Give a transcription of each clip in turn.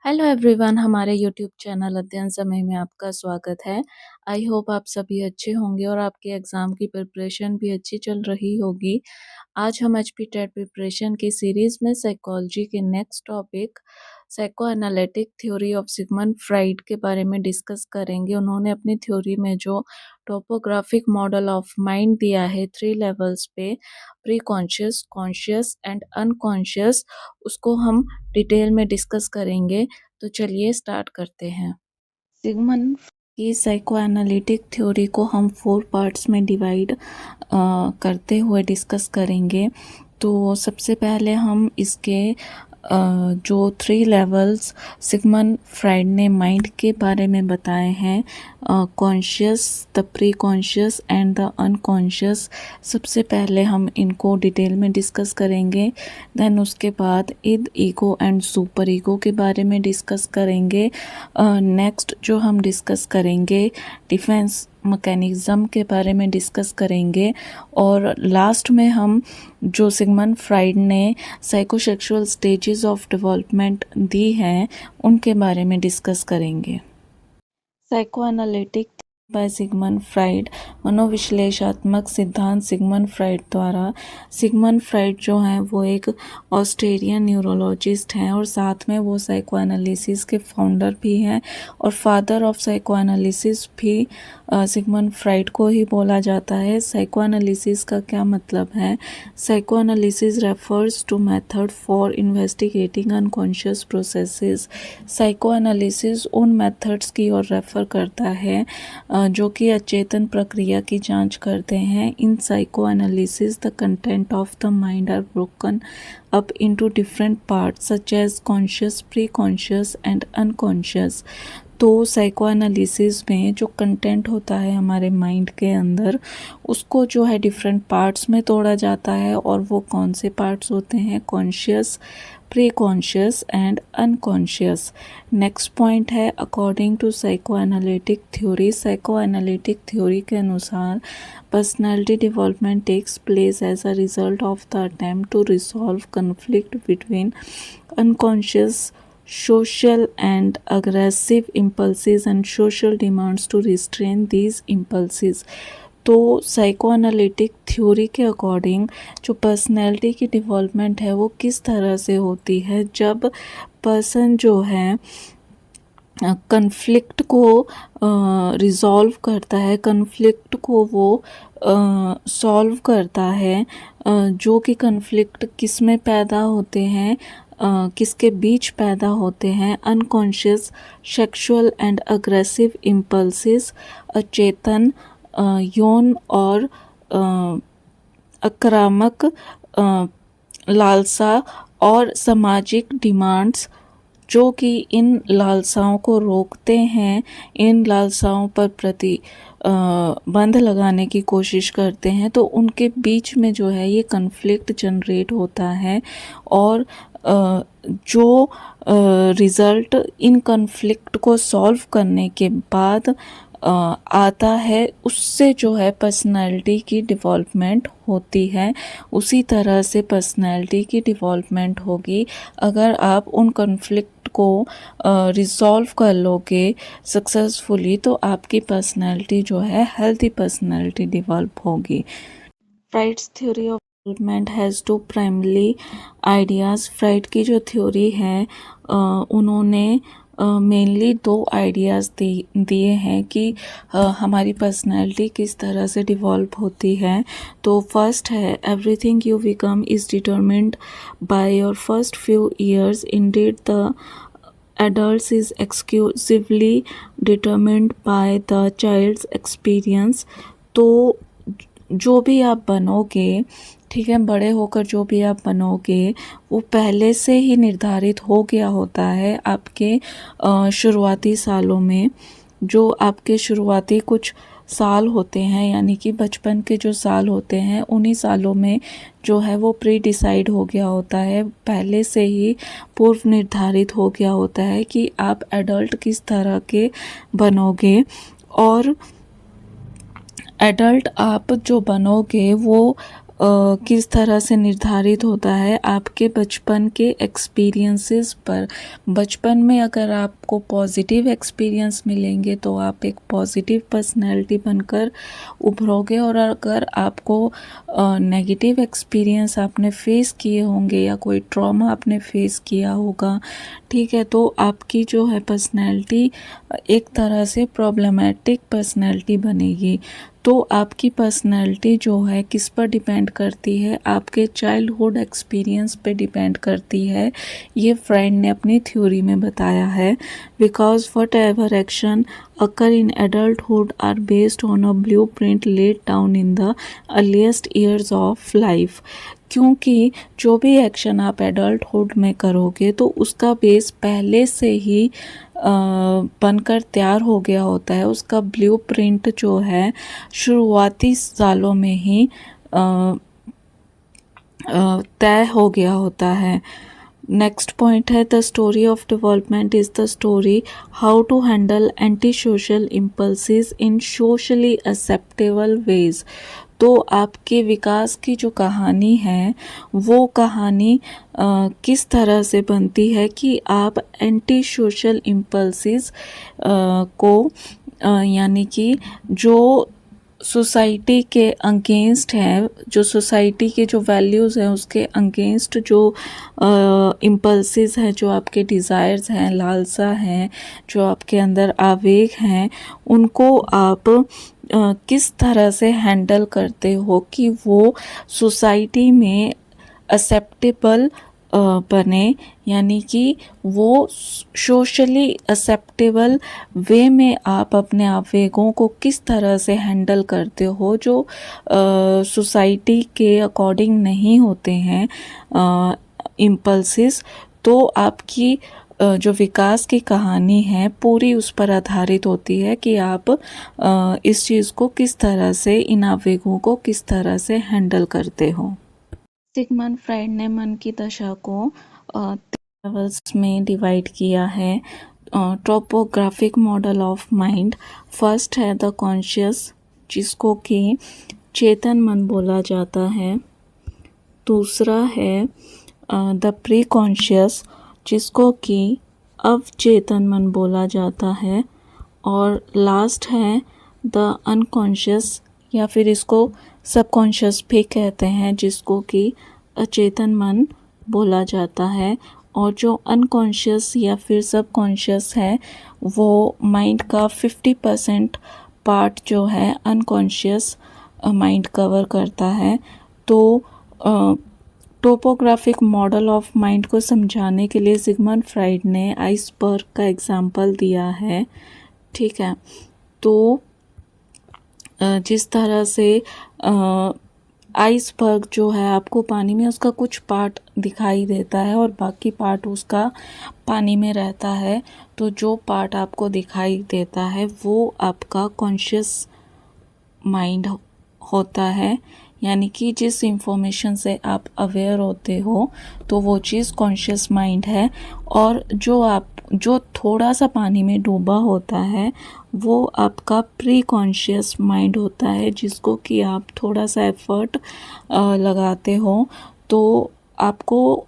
Hello everyone, हमारे YouTube channel अध्ययन समय में आपका स्वागत है। आई होप आप सभी अच्छे होंगे और आपके एग्ज़ाम की प्रिपरेशन भी अच्छी चल रही होगी। आज हम एचपी टेट प्रिपरेशन की सीरीज़ में साइकोलॉजी के next topic psycho analytic theory of Sigmund Freud के बारे में डिस्कस करेंगे। उन्होंने अपनी थ्योरी में जो टोपोग्राफिक मॉडल ऑफ माइंड दिया है 3 लेवल्स पे, pre conscious, conscious and unconscious, उसको हम डिटेल में डिस्कस करेंगे। तो चलिए स्टार्ट करते हैं। सिगमंड की साइकोएनालिटिक थ्योरी को हम 4 पार्ट्स में डिवाइड करते हुए डिस्कस करेंगे। तो सबसे पहले हम इसके जो 3 लेवल्स सिगमंड फ्राइड ने माइंड के बारे में बताए हैं, conscious, the pre conscious and the unconscious, सबसे पहले हम इनको डिटेल में डिस्कस करेंगे। देन उसके बाद इद, ईगो एंड सुपर ईगो के बारे में डिस्कस करेंगे। नेक्स्ट जो हम डिस्कस करेंगे डिफेंस मैकेनिज्म के बारे में डिस्कस करेंगे। और लास्ट में हम जो सिगमंड फ्राइड ने साइकोसेक्सुअल स्टेजेस ऑफ डेवलपमेंट दी हैं उनके बारे में डिस्कस करेंगे। साइकोएनालिटिक बाय सिगमंड फ्राइड, मनोविश्लेषणात्मक सिद्धांत सिगमंड फ्राइड द्वारा। सिगमंड फ्राइड जो हैं वो एक ऑस्ट्रेलियन न्यूरोलॉजिस्ट हैं और साथ में वो साइकोएनालिसिस के फाउंडर भी हैं और फादर ऑफ साइकोएनालिसिस भी सिगमंड फ्राइड को ही बोला जाता है। साइकोएनालिसिस का क्या मतलब है? Psychoanalysis refers to method for investigating unconscious processes. Psychoanalysis उन मेथड्स की ओर रेफर करता है जो कि अचेतन प्रक्रिया की जांच करते हैं। In psychoanalysis the content of the mind are broken up into different parts such as conscious, pre-conscious and unconscious। तो साइकोएनालिसिस में जो कंटेंट होता है हमारे माइंड के अंदर, उसको जो है डिफरेंट पार्ट्स में तोड़ा जाता है और वो कौन से पार्ट्स होते हैं? Conscious, pre conscious and unconscious. Next point है according to psychoanalytic theory. Psychoanalytic theory के अनुसार personality development takes place as a result of the attempt to resolve conflict between unconscious social and aggressive impulses and social demands to restrain these impulses। तो psychoanalytic theory के according जो personality की development है वो किस तरह से होती है जब पर्सन जो है कन्फ्लिक्ट को रिज़ॉल्व करता है, कन्फ्लिक्ट को वो सॉल्व करता है। जो कि कन्फ्लिक्ट किस में पैदा होते हैं, किसके बीच पैदा होते हैं? Unconscious sexual and aggressive impulses, अचेतन यौन और आक्रामक लालसा और सामाजिक डिमांड्स जो कि इन लालसाओं को रोकते हैं, इन लालसाओं पर प्रतिबंध लगाने की कोशिश करते हैं। तो उनके बीच में जो है ये कन्फ्लिक्ट जनरेट होता है और जो रिज़ल्ट इन कन्फ्लिक्ट को सॉल्व करने के बाद आता है, उससे जो है पर्सनैलिटी की डेवलपमेंट होती है। उसी तरह से पर्सनैलिटी की डेवलपमेंट होगी अगर आप उन कन्फ्लिक्ट को रिज़ॉल्व कर लोगे सक्सेसफुली, तो आपकी पर्सनैलिटी जो है हेल्थी पर्सनैलिटी डेवलप होगी। Freud's theory of development has two primary ideas. Freud की जो थ्योरी है उन्होंने मेनली 2 आइडियाज़ दिए हैं कि हमारी पर्सनैलिटी किस तरह से डिवॉल्व होती है। तो फर्स्ट है everything you become is determined by your first few years, Indeed the adults is exclusively determined by the child's experience। तो जो भी आप बनोगे, ठीक है, बड़े होकर जो भी आप बनोगे वो पहले से ही निर्धारित हो गया होता है आपके शुरुआती सालों में। जो आपके शुरुआती कुछ साल होते हैं यानी कि बचपन के जो साल होते हैं, उन्हीं सालों में जो है वो प्री डिसाइड हो गया होता है, पहले से ही पूर्व निर्धारित हो गया होता है कि आप एडल्ट किस तरह के बनोगे। और एडल्ट आप जो बनोगे वो किस तरह से निर्धारित होता है आपके बचपन के एक्सपीरियंसेस पर। बचपन में अगर आपको पॉजिटिव एक्सपीरियंस मिलेंगे तो आप एक पॉजिटिव पर्सनैलिटी बनकर उभरोगे, और अगर आपको नेगेटिव एक्सपीरियंस आपने फेस किए होंगे या कोई ट्रॉमा आपने फेस किया होगा, ठीक है, तो आपकी जो है पर्सनैलिटी एक तरह से प्रॉब्लमेटिक पर्सनैलिटी बनेगी। तो आपकी पर्सनैलिटी जो है किस पर डिपेंड करती है, आपके चाइल्डहुड एक्सपीरियंस पे डिपेंड करती है। ये फ्राइड ने अपनी थ्योरी में बताया है। Because what ever action occur in adulthood are based on a blueprint laid down in the earliest years of life। क्योंकि जो भी एक्शन आप एडल्टहुड में करोगे तो उसका बेस पहले से ही बनकर तैयार हो गया होता है, उसका ब्लूप्रिंट जो है शुरुआती सालों में ही तय हो गया होता है। नेक्स्ट पॉइंट है the story of development is the story how to handle anti social impulses in socially acceptable ways. तो आपके विकास की जो कहानी है वो कहानी किस तरह से बनती है कि आप एंटी सोशल इम्पल्सिस को यानी कि जो सोसाइटी के अगेंस्ट है, जो सोसाइटी के जो वैल्यूज़ हैं उसके अगेंस्ट जो इम्पल्सिस हैं, जो आपके डिज़ायर्स हैं, लालसा हैं, जो आपके अंदर आवेग हैं, उनको आप किस तरह से हैंडल करते हो कि वो सोसाइटी में एक्सेप्टेबल बने, यानी कि वो सोशली एक्सेप्टेबल वे में आप अपने आवेगों को किस तरह से हैंडल करते हो, जो सोसाइटी के अकॉर्डिंग नहीं होते हैं इम्पल्सिस। तो आपकी जो विकास की कहानी है पूरी उस पर आधारित होती है कि आप इस चीज़ को किस तरह से, इन आवेगों को किस तरह से हैंडल करते हो। सिगमंड फ्राइड ने मन की दशा को लेवल्स में डिवाइड किया है। Topographic model of mind, first है द कॉन्शियस जिसको कि चेतन मन बोला जाता है। दूसरा है द प्री कॉन्शियस जिसको कि अवचेतन मन बोला जाता है। और लास्ट है द अनकॉन्शियस या फिर इसको सबकॉन्शियस भी कहते हैं, जिसको कि अचेतन मन बोला जाता है। और जो अनकॉन्शियस या फिर सबकॉन्शियस है वो माइंड का 50% पार्ट जो है अनकॉन्शियस माइंड कवर करता है। तो टोपोग्राफिक मॉडल ऑफ माइंड को समझाने के लिए सिगमंड फ्राइड ने आइसबर्ग का एग्जाम्पल दिया है, ठीक है। तो जिस तरह से आइसबर्ग जो है आपको पानी में उसका कुछ पार्ट दिखाई देता है और बाकी पार्ट उसका पानी में रहता है, तो जो पार्ट आपको दिखाई देता है वो आपका कॉन्शियस माइंड होता है, यानी कि जिस इंफॉर्मेशन से आप अवेयर होते हो तो वो चीज़ कॉन्शियस माइंड है। और जो थोड़ा सा पानी में डूबा होता है वो आपका प्री कॉन्शियस माइंड होता है, जिसको कि आप थोड़ा सा एफर्ट लगाते हो तो आपको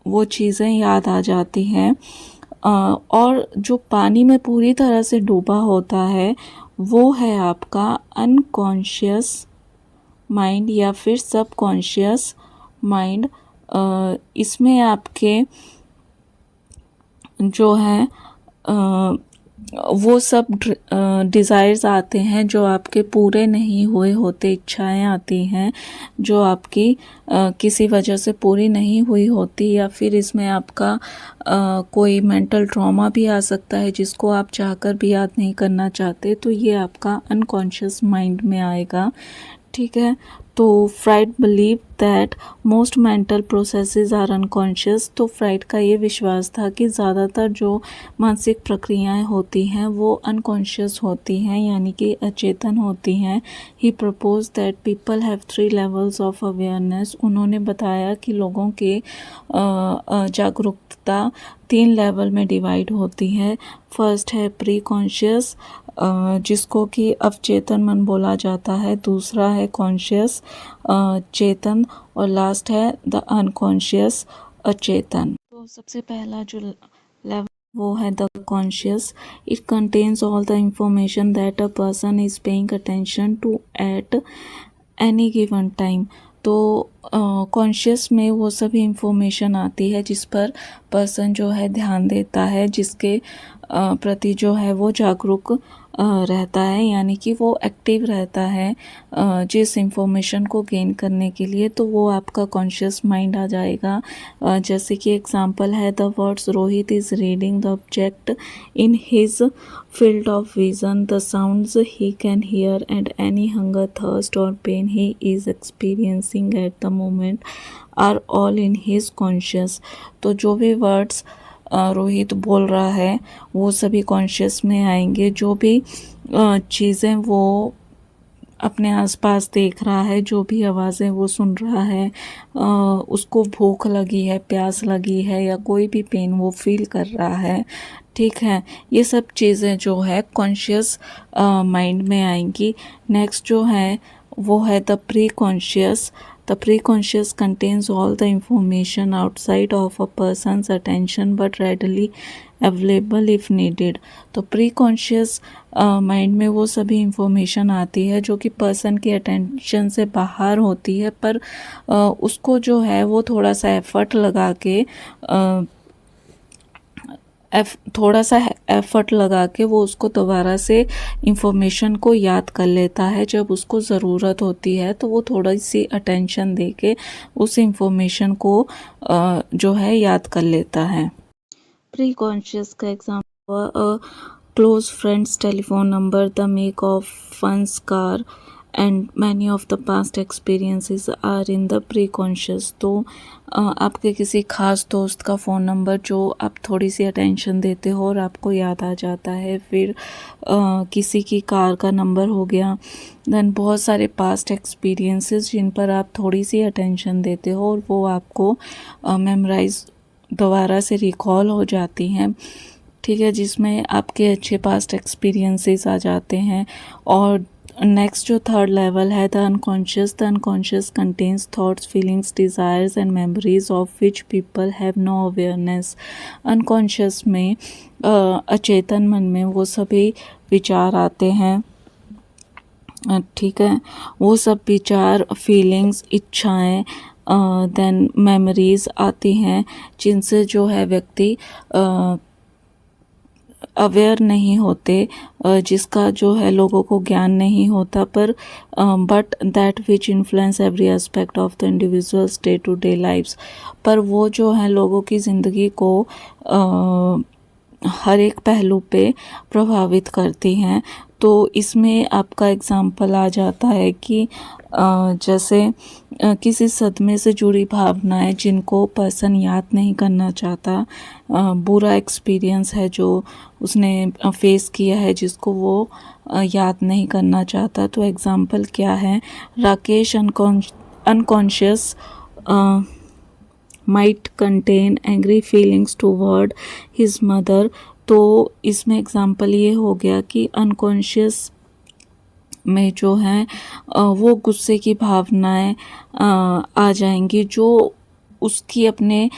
वो चीज़ें याद आ जाती हैं। और जो पानी में पूरी तरह से डूबा होता है वो है आपका अनकॉन्शियस माइंड या फिर सबकॉन्शियस माइंड। इसमें आपके जो है वो सब डिज़ायर्स आते हैं जो आपके पूरे नहीं हुए होते, इच्छाएं आती हैं जो आपकी किसी वजह से पूरी नहीं हुई होती, या फिर इसमें आपका कोई मेंटल ट्रॉमा भी आ सकता है जिसको आप चाहकर भी याद नहीं करना चाहते, तो ये आपका अनकॉन्शियस माइंड में आएगा, ठीक है। तो Freud believe that most mental processes are unconscious. तो फ्राइड का ये विश्वास था कि ज़्यादातर जो मानसिक प्रक्रियाएं होती हैं वो अनकॉन्शियस होती हैं, यानी कि अचेतन होती हैं। He propose that people have 3 levels of awareness. उन्होंने बताया कि लोगों के जागरूकता 3 लेवल में डिवाइड होती है। फर्स्ट है प्री कॉन्शियस, जिसको कि अवचेतन मन बोला जाता है। दूसरा है कॉन्शियस, चेतन। और लास्ट है द अनकॉन्शियस, अचेतन। तो सबसे पहला जो लेवल वो है the conscious. It contains all the information that a person is paying attention to at any given time. तो कॉन्शियस में वो सभी इंफॉर्मेशन आती है जिस पर पर्सन जो है ध्यान देता है, जिसके प्रति जो है वो जागरूक रहता है, यानी कि वो एक्टिव रहता है जिस इंफॉर्मेशन को गेन करने के लिए, तो वो आपका कॉन्शियस माइंड आ जाएगा। जैसे कि एग्जांपल है the words Rohit is reading the object in his field of vision, the sounds he can hear, and any hunger, thirst, or pain he is experiencing at the moment are all in his conscious। तो जो भी words Rohit बोल रहा है वो सभी conscious में आएंगे। जो भी चीज़ें वो अपने आसपास देख रहा है, जो भी आवाज़ें वो सुन रहा है, उसको भूख लगी है, प्यास लगी है, या कोई भी पेन वो फील कर रहा है, ठीक है, ये सब चीज़ें जो है कॉन्शियस माइंड में आएंगी। नेक्स्ट जो है वो है the pre conscious. The pre conscious contains all the information outside of a person's attention but readily available if needed. तो प्री कॉन्शियस माइंड में वो सभी इंफॉर्मेशन आती है जो कि पर्सन की अटेंशन से बाहर होती है, पर उसको जो है वो थोड़ा सा एफर्ट लगा के वो उसको दोबारा से इंफॉर्मेशन को याद कर लेता है। जब उसको ज़रूरत होती है तो वो थोड़ी सी अटेंशन दे के उस इंफॉर्मेशन को जो है याद कर लेता है। प्री कॉन्शियस का example close friends telephone number, the make of one's car, and many of the past experiences are in the pre conscious. तो आपके किसी खास दोस्त का फ़ोन नंबर जो आप थोड़ी सी अटेंशन देते हो और आपको याद आ जाता है। फिर किसी की कार का नंबर हो गया। देन बहुत सारे पास्ट एक्सपीरियंसेस जिन पर आप थोड़ी सी अटेंशन देते हो और वो आपको मेमोराइज दोबारा से रिकॉल हो जाती हैं, ठीक है, जिसमें आपके अच्छे पास्ट एक्सपीरियंसेस आ जाते हैं। और नेक्स्ट जो थर्ड लेवल है the unconscious. The unconscious contains thoughts, feelings, desires and memories of which people have no awareness. Unconscious में अचेतन मन में वो सभी विचार आते हैं, ठीक है, वो सब विचार, फीलिंग्स, इच्छाएं, देन मेमोरीज आती हैं जिनसे जो है व्यक्ति अवेयर नहीं होते, जिसका जो है लोगों को ज्ञान नहीं होता, पर but that which influence every aspect of the individuals day to day lifes. पर वो जो है लोगों की ज़िंदगी को हर एक पहलू पे प्रभावित करती हैं। तो इसमें आपका एग्जाम्पल आ जाता है कि जैसे किसी सदमे से जुड़ी भावनाएं जिनको पर्सन याद नहीं करना चाहता, बुरा एक्सपीरियंस है जो उसने फेस किया है जिसको वो याद नहीं करना चाहता। तो एग्जाम्पल क्या है, Rakesh unconscious might contain angry feelings toward his mother। तो इसमें एग्जाम्पल ये हो गया कि अनकॉन्शियस में जो है वो गुस्से की भावनाएं आ जाएंगी जो उसकी अपने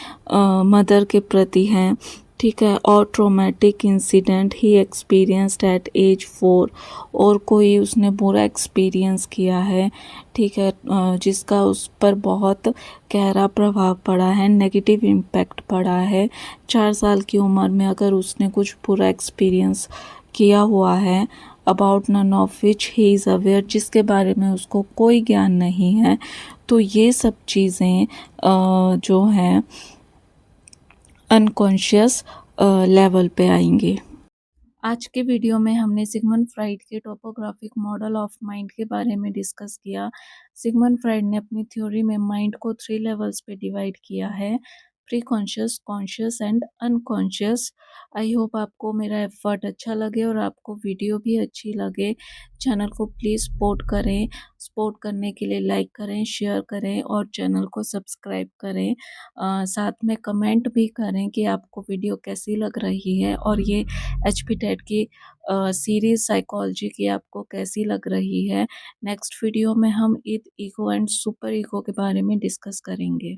मदर के प्रति हैं, ठीक है। और ट्रोमेटिक इंसिडेंट ही एक्सपीरियंस्ड एट एज 4, और कोई उसने बुरा एक्सपीरियंस किया है, ठीक है, जिसका उस पर बहुत गहरा प्रभाव पड़ा है, नेगेटिव इम्पैक्ट पड़ा है। 4 साल की उम्र में अगर उसने कुछ बुरा एक्सपीरियंस किया हुआ है about none of which he is aware, जिसके बारे में उसको कोई ज्ञान नहीं है, तो ये सब चीज़ें जो हैं अनकॉन्शियस लेवल पे आएंगे। आज के वीडियो में हमने सिगमंड फ्राइड के टोपोग्राफिक मॉडल ऑफ माइंड के बारे में डिस्कस किया। सिगमंड फ्राइड ने अपनी थ्योरी में माइंड को 3 लेवल्स पे डिवाइड किया है। Pre conscious, conscious and unconscious. I hope आपको मेरा एफर्ट अच्छा लगे और आपको वीडियो भी अच्छी लगे। चैनल को प्लीज़ सपोर्ट करें। सपोर्ट करने के लिए लाइक करें, शेयर करें और चैनल को सब्सक्राइब करें। साथ में कमेंट भी करें कि आपको वीडियो कैसी लग रही है और ये एचपी टेट की सीरीज़ साइकोलॉजी की आपको कैसी लग रही है। नेक्स्ट वीडियो में हम ईगो एंड सुपर ईगो के बारे में डिस्कस करेंगे।